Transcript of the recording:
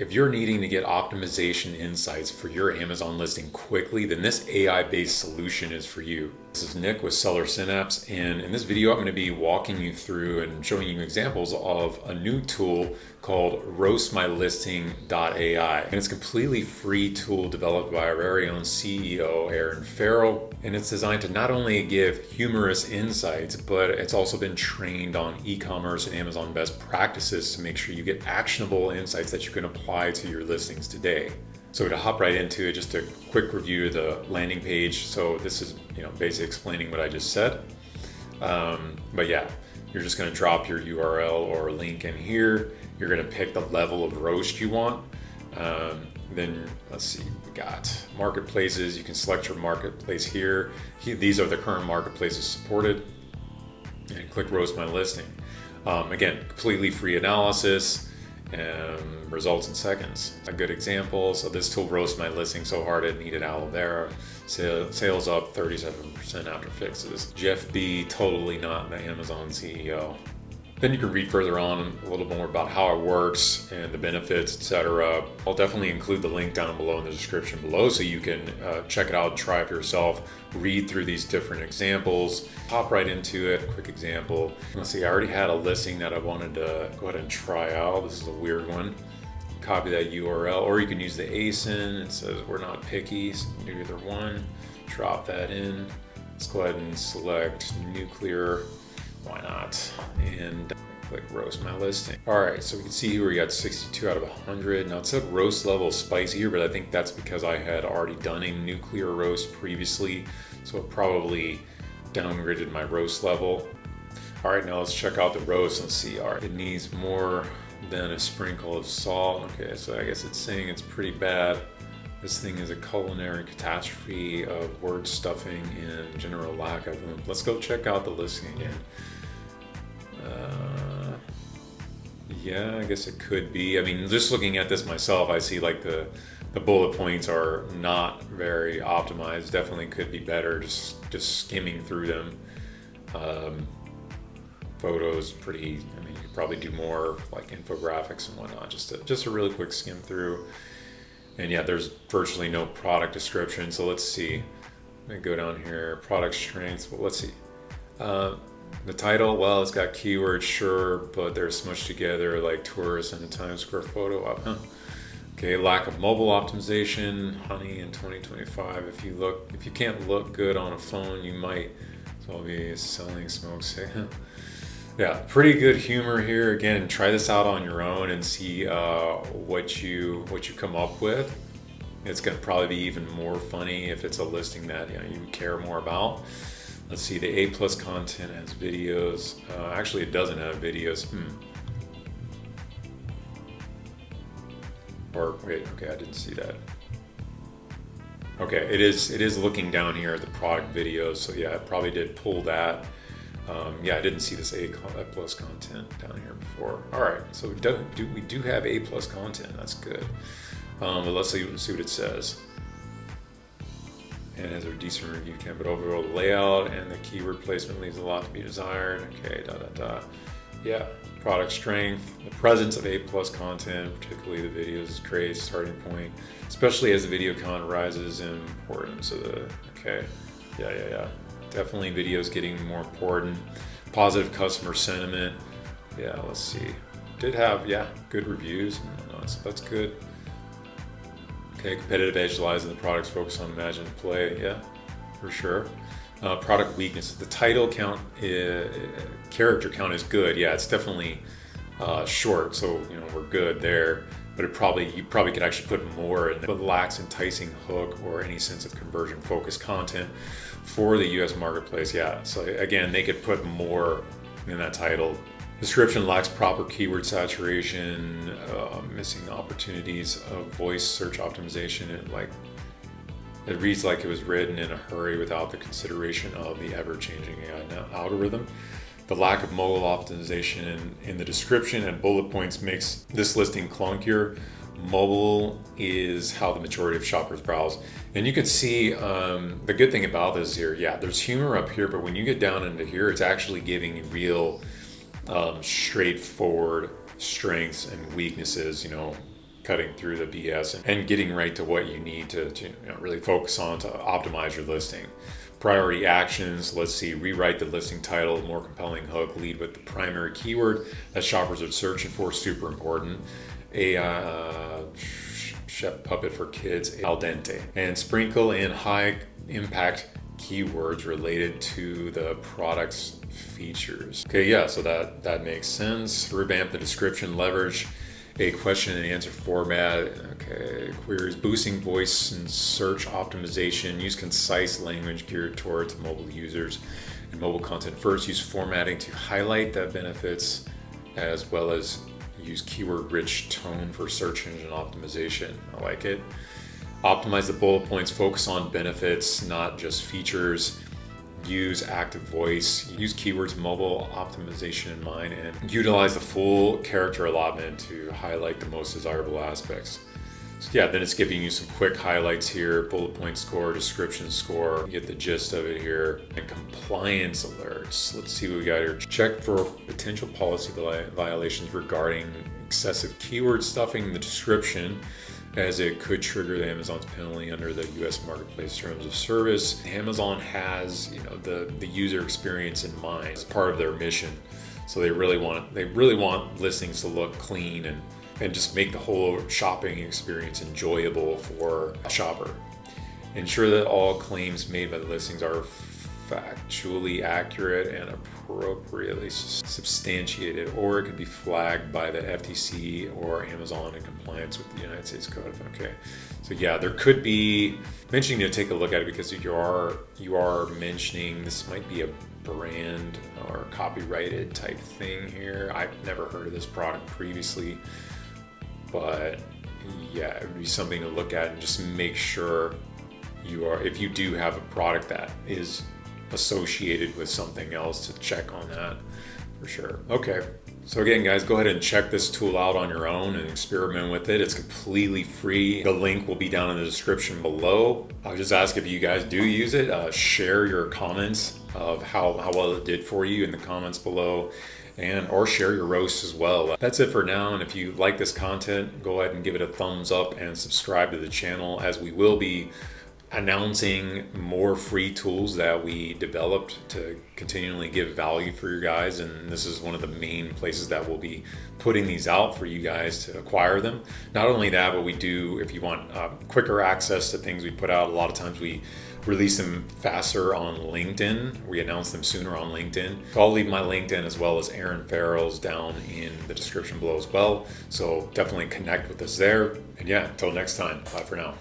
If you're needing to get optimization insights for your Amazon listing quickly, then this AI-based solution is for you. This is Nick with Seller Synapse, and in this video I'm going to be walking you through and showing you examples of a new tool called RoastMyListing.ai. And it's a completely free tool developed by our very own CEO, Aaron Farrell, and it's designed to not only give humorous insights, but it's also been trained on e-commerce and Amazon best practices to make sure you get actionable insights that you can apply to your listings today. So to hop right into it, just a quick review of the landing page. So this is, basically explaining what I just said. But yeah, you're just going to drop your URL or link in here. You're going to pick the level of roast you want. Then let's see, we got marketplaces. You can select your marketplace here. These are the current marketplaces supported. And click Roast My Listing. Again, completely free analysis. Results in seconds. A good example. So this tool roasts my listing so hard it needed aloe vera. Sales up 37% after fixes. Jeff B, totally not the Amazon CEO. Then you can read further on a little more about how it works and the benefits, etc. I'll definitely include the link down below in the description below so you can check it out and try it for yourself. Read through these different examples. Hop right into it. Quick example. Let's see, I already had a listing that I wanted to go ahead and try out. This is a weird one. Copy that URL, or you can use the ASIN. It says we're not picky, so do either one. Drop that in. Let's go ahead and select nuclear. Why not? And click roast my listing. All right, so we can see here we got 62 out of 100. Now it said roast level spicy here, but I think that's because I had already done a nuclear roast previously, so it probably downgraded my roast level. All right, now let's check out the roast. Let's see. All right, it needs more than a sprinkle of salt. Okay, so I guess it's saying it's pretty bad. This thing is a culinary catastrophe of word stuffing and general lack of them. Let's go check out the listing again. Yeah, I guess it could be. I mean, just looking at this myself, I see like the bullet points are not very optimized. Definitely could be better. Just skimming through them. Photos pretty. I mean, you could probably do more like infographics and whatnot. Just a really quick skim through. And yeah, there's virtually no product description. So let's see. Let me go down here. Product strengths. Well, let's see. The title, well, it's got keywords, sure, but they're smushed together like tourists in a Times Square photo op. Okay, lack of mobile optimization. Honey, in 2025, if you can't look good on a phone, you might as well be selling smokes. Yeah, pretty good humor here. Again, try this out on your own and see what you come up with. It's gonna probably be even more funny if it's a listing that you care more about. Let's see, the A+ content has videos. Actually, it doesn't have videos. Or wait, okay, I didn't see that. Okay, it is looking down here at the product videos. So yeah, it probably did pull that. Yeah, I didn't see this A+ content down here before. All right, so we do have A+ content. That's good. But let's see what it says. And it has a decent review count, but overall layout and the keyword placement leaves a lot to be desired. Okay, Yeah, product strength. The presence of A+ content, particularly the videos, is great starting point, especially as the video count rises in importance of the. Okay, yeah. Definitely videos getting more important. Positive customer sentiment. Yeah, let's see. Did have, good reviews. So that's good. Okay, competitive edge lies in the product's focus on imagine play. Yeah, for sure. Product weakness. The title count, character count is good. Yeah, it's definitely short, so we're good there. But you probably could actually put more in, but lacks enticing hook or any sense of conversion focused content for the US marketplace. Yeah, so again, they could put more in that title. Description lacks proper keyword saturation, missing opportunities of voice search optimization. It reads like it was written in a hurry without the consideration of the ever-changing AI algorithm. The lack of mobile optimization in the description and bullet points makes this listing clunkier. Mobile is how the majority of shoppers browse. And you can see the good thing about this here, there's humor up here, but when you get down into here, it's actually giving real straightforward strengths and weaknesses, cutting through the BS and getting right to what you need to really focus on to optimize your listing. Priority actions, let's see, rewrite the listing title, more compelling hook, lead with the primary keyword that shoppers are searching for, super important. A chef puppet for kids, al dente, and sprinkle in high impact keywords related to the product's features. Okay, yeah, so that makes sense. Revamp the description, leverage a question and answer format. Okay, queries, boosting voice and search optimization, use concise language geared towards mobile users and mobile content first. Use formatting to highlight the benefits as well as use keyword rich tone for search engine optimization. I like it. Optimize the bullet points, focus on benefits, not just features. Use active voice, use keywords mobile optimization in mind, and utilize the full character allotment to highlight the most desirable aspects. So yeah, then it's giving you some quick highlights here, bullet point score, description score, you get the gist of it here. And compliance alerts, let's see what we got here. Check for potential policy violations regarding excessive keyword stuffing in the description, as it could trigger the Amazon's penalty under the U.S. Marketplace Terms of Service. Amazon has, the user experience in mind as part of their mission, so they really want listings to look clean and just make the whole shopping experience enjoyable for a shopper. Ensure that all claims made by the listings are factually accurate and appropriately substantiated, or it could be flagged by the FTC or Amazon in compliance with the United States Code. Okay, so yeah, there could be mentioning to take a look at it because you are mentioning this might be a brand or copyrighted type thing here. I've never heard of this product previously, but yeah, it would be something to look at and just make sure if you do have a product that is associated with something else, to check on that for sure. Okay, so again guys, go ahead and check this tool out on your own and experiment with it. It's completely free. The link will be down in the description below. I'll just ask if you guys do use it, share your comments of how well it did for you in the comments below, or share your roast as well. That's it for now, and if you like this content, go ahead and give it a thumbs up and subscribe to the channel, as we will be announcing more free tools that we developed to continually give value for you guys, and this is one of the main places that we'll be putting these out for you guys to acquire them. Not only that, but we do, if you want quicker access to things we put out, a lot of times we release them faster on LinkedIn. We announce them sooner on LinkedIn. So I'll leave my LinkedIn as well as Aaron Farrell's down in the description below as well, so definitely connect with us there. And yeah, until next time, bye for now.